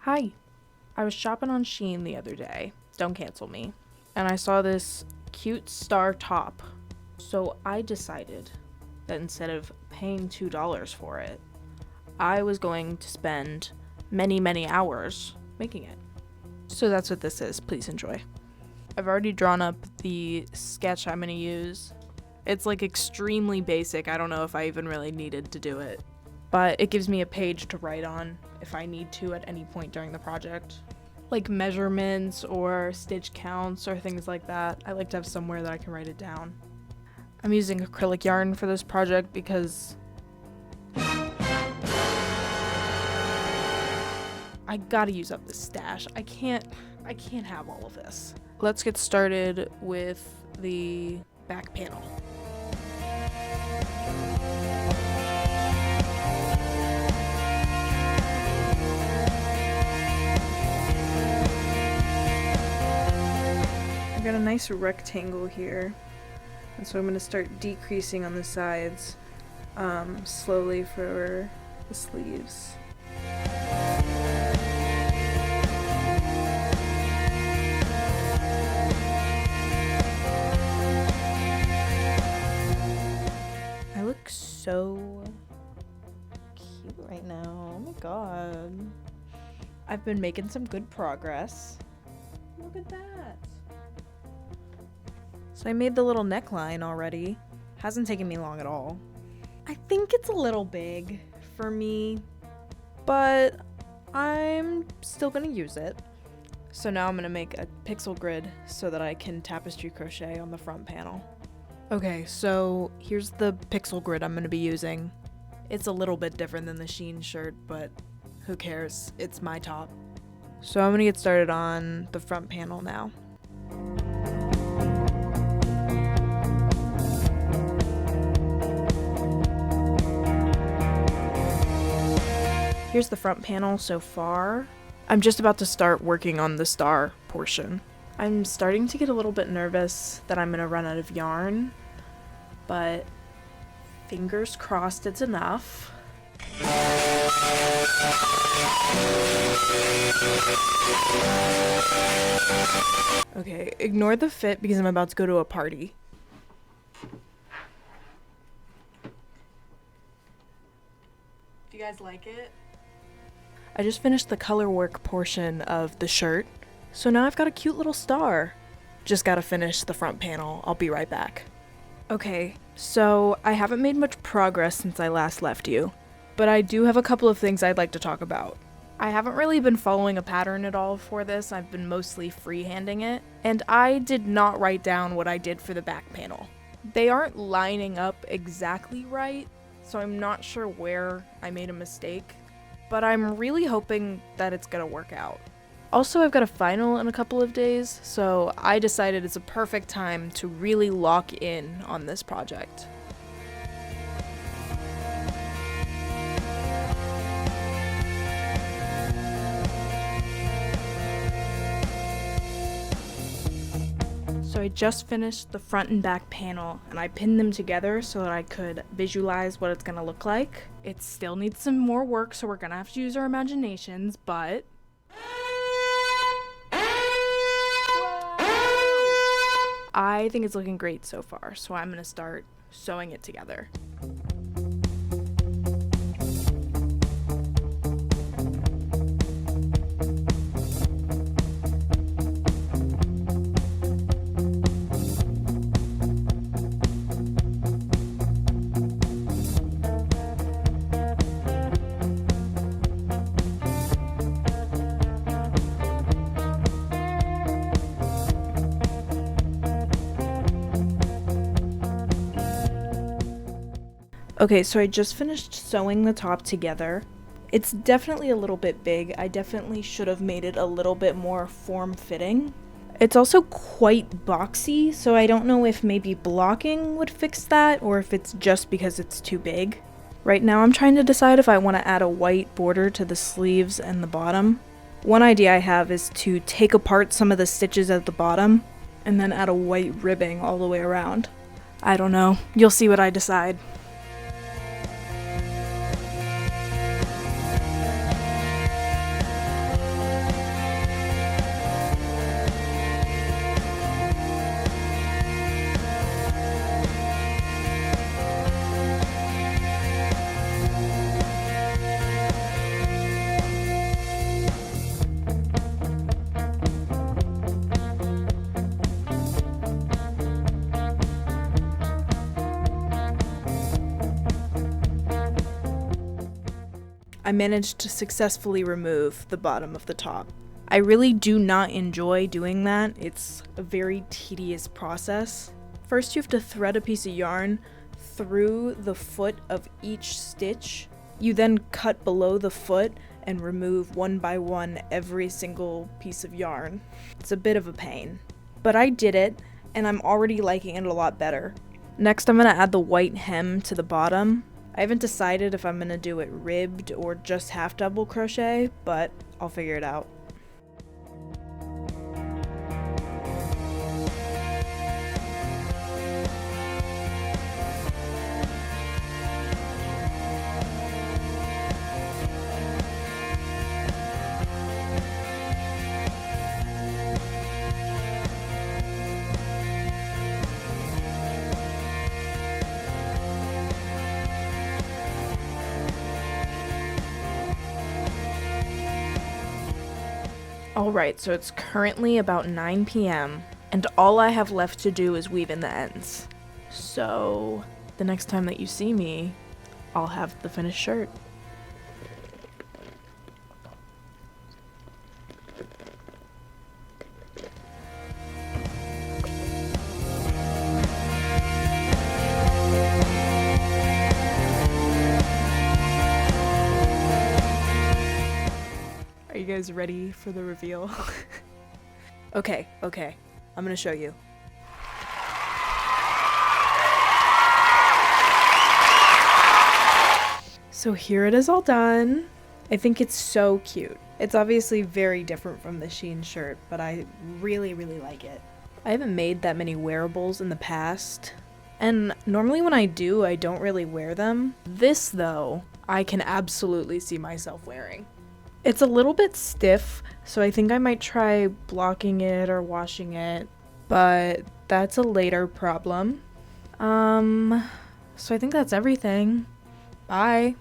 Hi. I was shopping on SHEIN the other day. Don't cancel me. And I saw this cute star top. So I decided that instead of paying $2 for it, I was going to spend many, many hours making it. So that's what this is. Please enjoy. I've already drawn up the sketch I'm going to use. It's like extremely basic. I don't know if I even really needed to do it. But it gives me a page to write on if I need to at any point during the project. Like measurements or stitch counts or things like that. I like to have somewhere that I can write it down. I'm using acrylic yarn for this project because I gotta use up this stash. I can't have all of this. Let's get started with the back panel. I've got a nice rectangle here, and so I'm going to start decreasing on the sides slowly for the sleeves. I look so cute right now. Oh my god. I've been making some good progress. Look at that. So I made the little neckline already. Hasn't taken me long at all. I think it's a little big for me, but I'm still gonna use it. So now I'm gonna make a pixel grid so that I can tapestry crochet on the front panel. Okay, so here's the pixel grid I'm gonna be using. It's a little bit different than the SHEIN shirt, but who cares? It's my top. So I'm gonna get started on the front panel now. Here's the front panel so far. I'm just about to start working on the star portion. I'm starting to get a little bit nervous that I'm gonna run out of yarn, but fingers crossed it's enough. Okay, ignore the fit because I'm about to go to a party. Do you guys like it? I just finished the color work portion of the shirt, so now I've got a cute little star. Just gotta finish the front panel. I'll be right back. Okay, so I haven't made much progress since I last left you, but I do have a couple of things I'd like to talk about. I haven't really been following a pattern at all for this. I've been mostly freehanding it, and I did not write down what I did for the back panel. They aren't lining up exactly right, so I'm not sure where I made a mistake, but I'm really hoping that it's gonna work out. Also, I've got a final in a couple of days, so I decided it's a perfect time to really lock in on this project. So I just finished the front and back panel, and I pinned them together so that I could visualize what it's gonna look like. It still needs some more work, so we're gonna have to use our imaginations, but I think it's looking great so far, so I'm gonna start sewing it together. Okay, so I just finished sewing the top together. It's definitely a little bit big. I definitely should have made it a little bit more form-fitting. It's also quite boxy, so I don't know if maybe blocking would fix that or if it's just because it's too big. Right now I'm trying to decide if I want to add a white border to the sleeves and the bottom. One idea I have is to take apart some of the stitches at the bottom and then add a white ribbing all the way around. I don't know. You'll see what I decide. I managed to successfully remove the bottom of the top. I really do not enjoy doing that. It's a very tedious process. First, you have to thread a piece of yarn through the foot of each stitch. You then cut below the foot and remove one by one every single piece of yarn. It's a bit of a pain, but I did it and I'm already liking it a lot better. Next, I'm gonna add the white hem to the bottom. I haven't decided if I'm gonna do it ribbed or just half double crochet, but I'll figure it out. Alright, so it's currently about 9 p.m. and all I have left to do is weave in the ends. So, the next time that you see me, I'll have the finished shirt. Are you guys ready for the reveal? Okay, I'm gonna show you. So here it is all done. I think it's so cute. It's obviously very different from the SHEIN shirt, but I really like it. I haven't made that many wearables in the past, and normally when I do, I don't really wear them. This though, I can absolutely see myself wearing. It's a little bit stiff, so I think I might try blocking it or washing it, but that's a later problem. So I think that's everything. Bye.